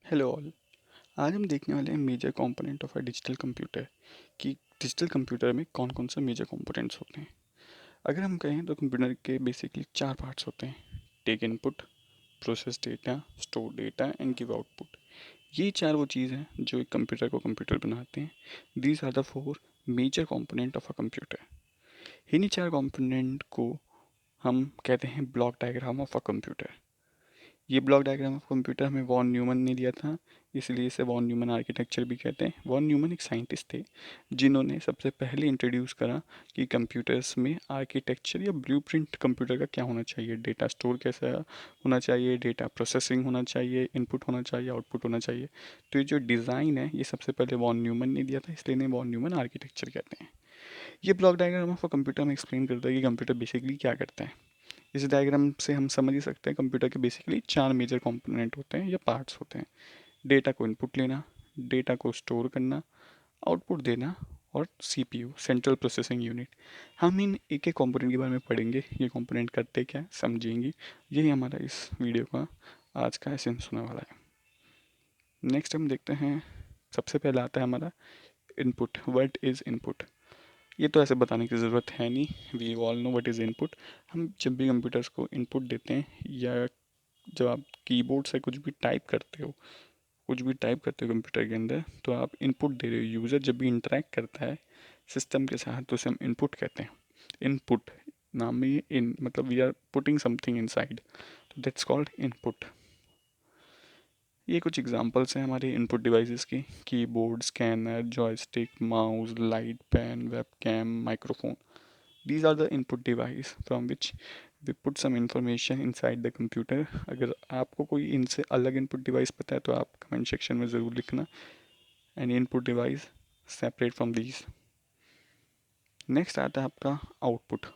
Hello all. आज हम देखने वाले हैं major component of a digital computer कि डिजिटल कंप्यूटर में कौन कौन सा मेजर कंपोनेंट्स होते हैं। अगर हम कहें तो कंप्यूटर के बेसिकली चार पार्ट्स होते हैं: take input, process data, store data and give output. ये चार वो चीज़ हैं जो एक कंप्यूटर को कंप्यूटर बनाते हैं। These are the four major component of a computer. इन्हीं चार कंपोनेंट को हम कहते हैं block diagram of a computer. ये ब्लॉक डायग्राम ऑफ कंप्यूटर हमें वॉन न्यूमन ने दिया था, इसलिए इसे वॉन न्यूमन आर्किटेक्चर भी कहते हैं। वॉन न्यूमन एक साइंटिस्ट थे जिन्होंने सबसे पहले इंट्रोड्यूस करा कि कंप्यूटर्स में आर्किटेक्चर या ब्लूप्रिंट कंप्यूटर का क्या होना चाहिए, डेटा स्टोर कैसा होना चाहिए, डेटा प्रोसेसिंग होना चाहिए, इनपुट होना चाहिए, आउटपुट होना चाहिए। तो ये जो डिज़ाइन है ये सबसे पहले वॉन न्यूमन ने दिया था, इसलिए इन्हें वॉन न्यूमन आर्किटेक्चर कहते हैं। ये ब्लॉक डायग्राम ऑफ कंप्यूटर में एक्सप्लेन करता है कि कंप्यूटर बेसिकली क्या करता है। इस डायग्राम से हम समझ ही सकते हैं कंप्यूटर के बेसिकली चार मेजर कंपोनेंट होते हैं या पार्ट्स होते हैं: डेटा को इनपुट लेना, डेटा को स्टोर करना, आउटपुट देना और सीपीयू सेंट्रल प्रोसेसिंग यूनिट। हम इन एक एक कंपोनेंट के बारे में पढ़ेंगे, ये कंपोनेंट करते क्या है समझेंगे। यही हमारा इस वीडियो का आज का एसेंस होने वाला है। नेक्स्ट हम देखते हैं, सबसे पहले आता है हमारा इनपुट। What is input? ये तो ऐसे बताने की ज़रूरत है नहीं, we all know what is input. हम जब भी कंप्यूटर्स को इनपुट देते हैं या जब आप कीबोर्ड से कुछ भी टाइप करते हो, कंप्यूटर के अंदर, तो आप इनपुट दे रहे हो। यूज़र जब भी इंटरेक्ट करता है सिस्टम के साथ तो उसे हम इनपुट कहते हैं। इनपुट नाम में ये इन मतलब we are putting something inside, तो दैट्स कॉल्ड इनपुट। ये कुछ एग्जांपल्स हैं हमारे इनपुट डिवाइसेस की: keyboard, scanner, joystick, mouse, light, pen, webcam, microphone. These are the input device from which we put some information inside the computer. अगर आपको कोई इनसे अलग इनपुट डिवाइस पता है तो आप कमेंट सेक्शन में ज़रूर लिखना। And input device separate from these. Next आता है आपका आउटपुट।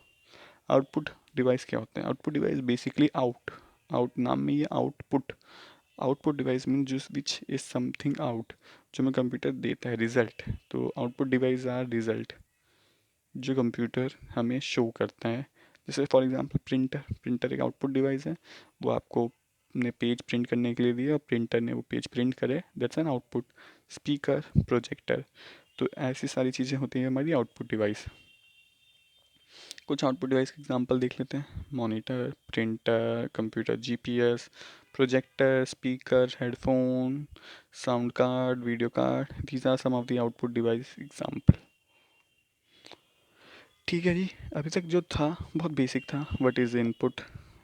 आउटपुट डिवाइस क्या होता है? आउटपुट डिवाइस बेसिकली आउट नाम में ये आउटपुट। आउटपुट डिवाइस मीन जो विच इज समथिंग आउट, जो मैं कंप्यूटर देता है रिजल्ट। तो आउटपुट डिवाइस आर रिजल्ट जो कंप्यूटर हमें शो करता है। जैसे फॉर एग्जांपल प्रिंटर एक आउटपुट डिवाइस है। वो आपको ने पेज प्रिंट करने के लिए दिया और प्रिंटर ने वो पेज प्रिंट करे, that's an output. Speaker, projector, तो ऐसी सारी चीज़ें होती हैं हमारी आउटपुट डिवाइस। कुछ आउटपुट डिवाइस के एग्जांपल देख लेते हैं: monitor, printer, computer GPS, projector, speaker, headphone, sound card, video card. These are some of the output device example. ठीक है जी, अभी तक जो था बहुत बेसिक था। What is input,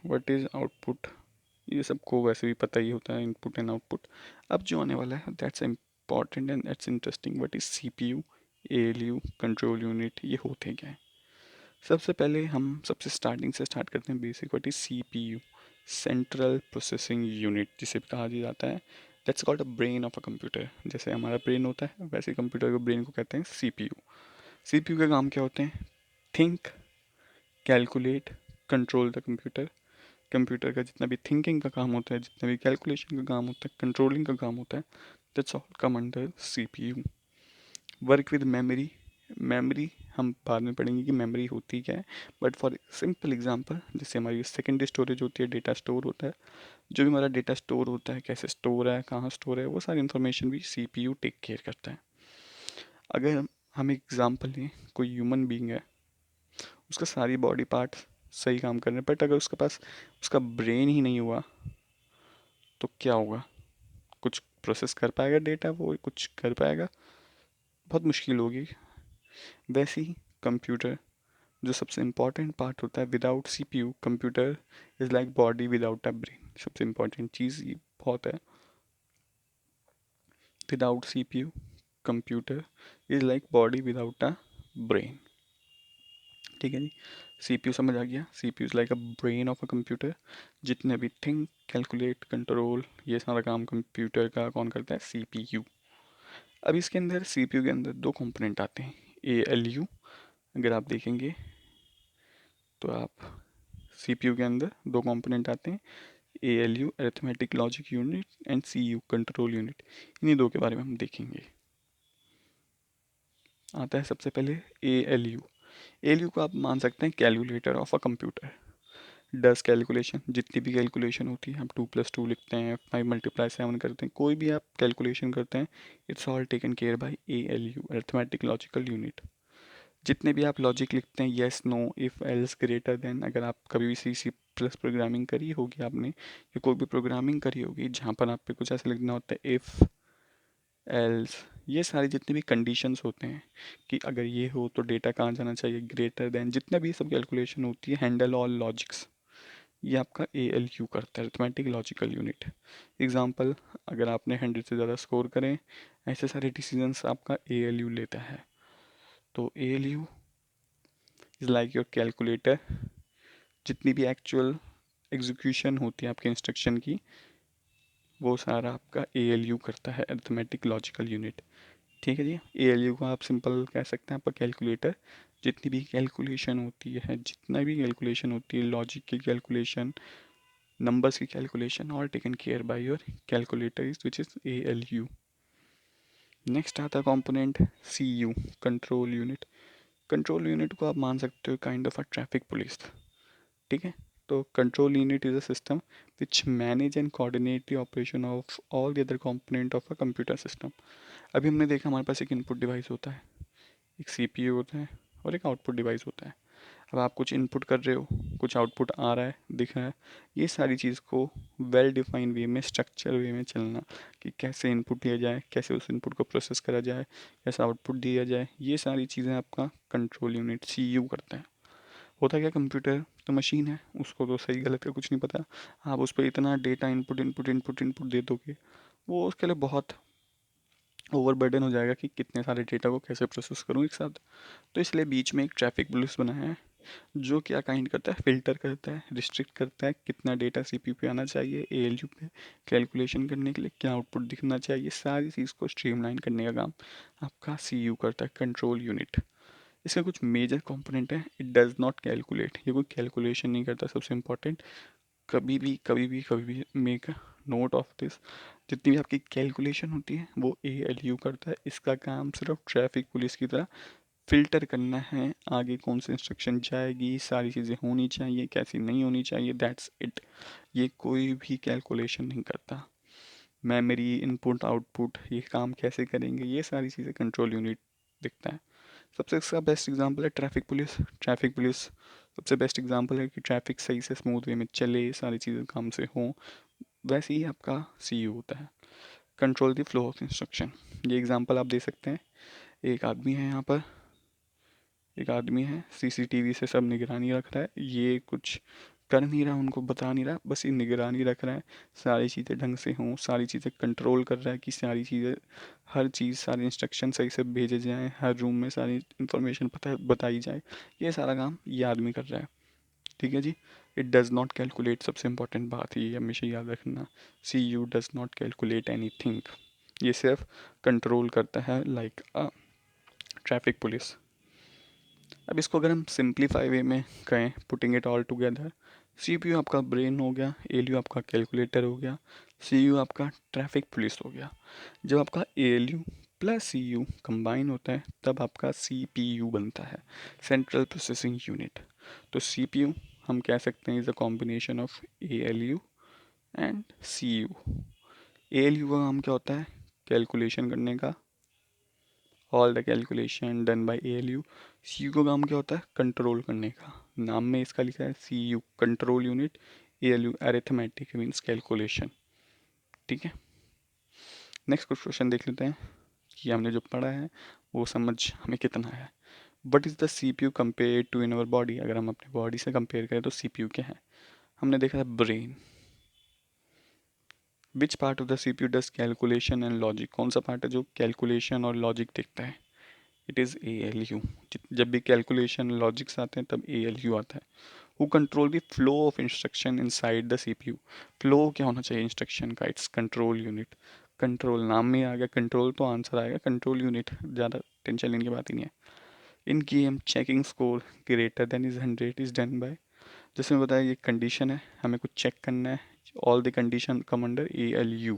what is output, ये सबको वैसे भी पता ही होता है, इनपुट एंड आउटपुट। अब जो आने वाला है that's important and that's interesting. What is CPU, ALU, control unit, ये होते क्या है? सबसे पहले हम सबसे स्टार्टिंग से स्टार्ट करते हैं basic. What is CPU? Central processing unit जिसे भी कहा जाता है, that's called a brain of a computer. जैसे हमारा ब्रेन होता है वैसे कंप्यूटर के ब्रेन को कहते हैं सीपीयू। सीपीयू के काम क्या होते हैं? Think, calculate, control the computer. Computer का जितना भी थिंकिंग का काम होता है, जितना भी कैलकुलेशन का काम होता है, कंट्रोलिंग का काम होता है, that's all come under CPU. Work with memory. Memory हम बाद में पढ़ेंगे कि मेमोरी होती क्या है, बट फॉर सिंपल एग्जांपल, जैसे हमारी सेकेंडरी स्टोरेज होती है, डेटा स्टोर होता है। जो भी हमारा डेटा स्टोर होता है, कैसे स्टोर है, कहाँ स्टोर है, वो सारी इन्फॉर्मेशन भी सीपीयू टेक केयर करता है। अगर हम एग्जांपल लें, कोई ह्यूमन बींग है, उसका सारी बॉडी पार्ट्स सही काम कर रहे हैं, बट अगर उसके पास उसका ब्रेन ही नहीं हुआ तो क्या होगा? कुछ प्रोसेस कर पाएगा डेटा, वो कुछ कर पाएगा? बहुत मुश्किल होगी। वैसे ही कंप्यूटर जो सबसे इम्पॉर्टेंट पार्ट होता है, without CPU computer is like body without a brain. सबसे इम्पॉर्टेंट चीज़ ये बहुत है, without CPU computer is like body without a brain. ठीक है जी, सीपीयू समझ आ गया। CPU is like a brain of a computer. जितने भी थिंक, कैलकुलेट, कंट्रोल, ये सारा काम कंप्यूटर का कौन करता है? सीपीयू। अब इसके अंदर सीपीयू के अंदर दो कंपोनेंट आते हैं, एएलयू। अगर आप देखेंगे तो आप सीपीयू के अंदर दो कंपोनेंट आते हैं, ALU arithmetic logic unit and CU control unit. इन्हीं दो के बारे में हम देखेंगे। आता है सबसे पहले एएलयू। एएलयू को आप मान सकते हैं calculator of a computer. Does calculation, जितनी भी कैलकुलेशन होती है, आप 2+2 लिखते हैं, 5 × 7 करते हैं, कोई भी आप कैलकुलेशन करते हैं, it's all taken care by ALU, arithmetic logical unit. जितने भी आप लॉजिक लिखते हैं, yes no, if else, greater than, अगर आप कभी भी C++ प्रोग्रामिंग करी होगी आपने, या कोई भी प्रोग्रामिंग करी होगी जहाँ पर आप पे कुछ ऐसा लिखना होता है, इफ़ एल्स, ये सारे जितने भी कंडीशंस होते हैं कि अगर ये हो तो डेटा कहाँ जाना चाहिए, ग्रेटर देन, जितना भी सब कैलकुलेशन होती है, हैंडल ऑल लॉजिक्स, ये आपका ALU करता है, अरिथमेटिक लॉजिकल यूनिट। एग्जांपल, अगर आपने 100 से ज़्यादा स्कोर करें, ऐसे सारे डिसीजंस आपका ALU लेता है। तो ALU is like your calculator, जितनी भी एक्चुअल एग्जीक्यूशन होती है आपके इंस्ट्रक्शन की, वो सारा आपका ALU करता है, अरिथमेटिक लॉजिकल यूनिट। ठीक है जी, ALU को आप सिंपल कह सकते हैं आपका कैलकुलेटर। जितनी भी कैलकुलेशन होती है, जितना भी कैलकुलेशन होती है, लॉजिक की कैलकुलेशन, नंबर्स की calculation, all taken care by your calculator is which is ALU। Next आता है component CU, control unit. Control unit को आप मान सकते हो kind of a traffic police. ठीक है, तो control unit is a system which manage and coordinate the operation of all the other component of a computer system. अभी हमने देखा हमारे पास एक इनपुट डिवाइस होता है, एक CPU होता है, और एक आउटपुट डिवाइस होता है। अब आप कुछ इनपुट कर रहे हो, कुछ आउटपुट आ रहा है, दिख रहा है, ये सारी चीज़ को वेल डिफाइंड वे में, स्ट्रक्चर वे में चलना, कि कैसे इनपुट लिया जाए, कैसे उस इनपुट को प्रोसेस करा जाए, कैसे आउटपुट दिया जाए, ये सारी चीज़ें आपका कंट्रोल यूनिट CU करता है। होता क्या, कंप्यूटर तो मशीन है, उसको तो सही गलत का कुछ नहीं पता। आप उस पर इतना data input input input input दे दोगे, वो उसके लिए बहुत ओवरबर्डन हो जाएगा कि कितने सारे डेटा को कैसे प्रोसेस करूँ एक साथ। तो इसलिए बीच में एक ट्रैफिक पुलिस बनाया है, जो क्या काइंड करता है, फिल्टर करता है, रिस्ट्रिक्ट करता है कितना डेटा CPU पे आना चाहिए, ALU पे कैलकुलेशन करने के लिए क्या आउटपुट दिखना चाहिए, सारी चीज़ को स्ट्रीमलाइन करने का काम आपका CU करता है, कंट्रोल यूनिट। इसका कुछ मेजर कंपोनेंट है, इट डज नॉट कैलकुलेट, ये कोई कैलकुलेशन नहीं करता, सबसे इंपॉर्टेंट। कभी भी कभी भी कभी भी मेक नोट ऑफ दिस, जितनी भी आपकी कैलकुलेशन होती है वो ALU करता है। इसका काम सिर्फ ट्रैफिक पुलिस की तरह फ़िल्टर करना है, आगे कौन सी इंस्ट्रक्शन जाएगी, सारी चीज़ें होनी चाहिए, कैसी नहीं होनी चाहिए, दैट्स इट। ये कोई भी कैलकुलेशन नहीं करता। मेमोरी, इनपुट, आउटपुट, ये काम कैसे करेंगे, ये सारी चीज़ें कंट्रोल यूनिट दिखता है। सबसे इसका बेस्ट एग्जांपल है ट्रैफिक पुलिस। ट्रैफिक पुलिस सबसे बेस्ट एग्जांपल है कि ट्रैफिक सही से स्मूथ वे में चले, सारी चीज़ें काम से हों, वैसे ही आपका CU होता है, control the flow of instruction. ये एग्जांपल आप दे सकते हैं, एक आदमी है यहाँ पर, एक आदमी है, CCTV से सब निगरानी रख रहा है, ये कुछ कर नहीं रहा, उनको बता नहीं रहा, बस ये निगरानी रख रहा है, सारी चीज़ें ढंग से हों, सारी चीज़ें कंट्रोल कर रहा है कि सारी चीज़ें, हर चीज़, सारे इंस्ट्रक्शन सही से भेजे जाएँ, हर रूम में सारी इन्फॉर्मेशन पता बताई जाए, ये सारा काम ये आदमी कर रहा है। ठीक है जी, इट डज़ नॉट कैलकुलेट, सबसे इंपॉर्टेंट बात ये हमेशा याद रखना, CU does not calculate anything, ये सिर्फ कंट्रोल करता है, लाइक अ ट्रैफिक पुलिस। अब इसको अगर हम सिंप्लीफाई वे में कहें, putting it all together, CPU आपका ब्रेन हो गया, ALU आपका कैलकुलेटर हो गया, CU आपका ट्रैफिक पुलिस हो गया। जब आपका ALU प्लस CU कंबाइन होता है तब आपका CPU बनता है, सेंट्रल प्रोसेसिंग यूनिट। तो CPU हम कह सकते हैं is a combination of ALU and CU। ALU का काम क्या होता है, कैलकुलेशन करने का, all the calculation done by ALU। CU का काम क्या होता है, कंट्रोल करने का, नाम में इसका लिखा है CU, control unit, ALU arithmetic means calculation. ठीक है, नेक्स्ट कुछ क्वेश्चन देख लेते हैं कि हमने जो पढ़ा है वो समझ हमें कितना है। What is the CPU compare to in our body, अगर हम अपनी बॉडी से कंपेयर करें तो CPU क्या है, हमने देखा है brain. Which part of the CPU does calculation and logic, कौन सा पार्ट है जो कैलकुलेशन और लॉजिक देखता है, इट इज़ ALU। जब भी कैलकुलेशन लॉजिक्स आते हैं तब ALU आता है। Who control the flow of instruction inside the CPU, flow क्या होना चाहिए इंस्ट्रक्शन का, इट्स कंट्रोल यूनिट। कंट्रोल, नाम में आ गया कंट्रोल तो आंसर आएगा कंट्रोल यूनिट, ज़्यादा टेंशन लेने की बात ही नहीं है। इन game checking score greater than is 100 is done by, जैसे मैं बताया ये कंडीशन है, हमें कुछ चेक करना है, all the condition come under ALU।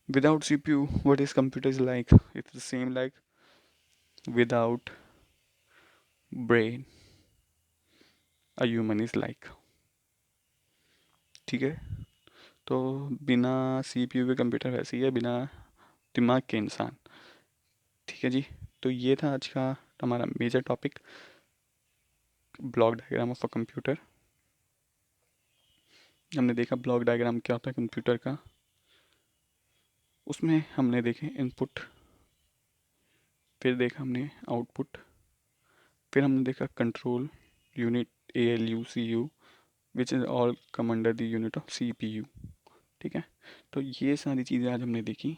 Without CPU, what is computer is like? It's the same like without brain, a human is like. ठीक है। तो बिना CPU के कंप्यूटर वैसे ही है, बिना दिमाग के इंसान। ठीक है जी। तो ये था आज का हमारा major topic, block diagram of a computer. हमने देखा ब्लॉक डायग्राम क्या होता है कंप्यूटर का, उसमें हमने देखे इनपुट, फिर देखा हमने आउटपुट, फिर हमने देखा control unit, ALU CU, which is all come under the unit of CPU। ठीक है। तो ये सारी चीज़ें आज हमने देखी।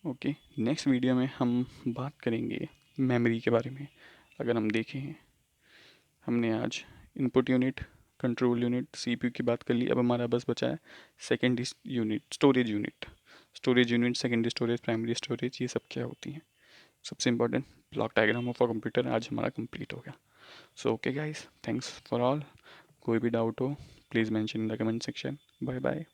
ओके, नेक्स्ट वीडियो में हम बात करेंगे मेमोरी के बारे में। अगर हम देखें, हमने आज input unit, control unit, CPU की बात कर ली। अब हमारा बस बचा है secondary unit, storage unit. Storage unit, secondary storage, primary storage, ये सब क्या होती हैं। सबसे important block diagram of a computer आज हमारा कंप्लीट हो गया। So okay guys, thanks for all. कोई भी डाउट हो please mention in the comment section. Bye bye.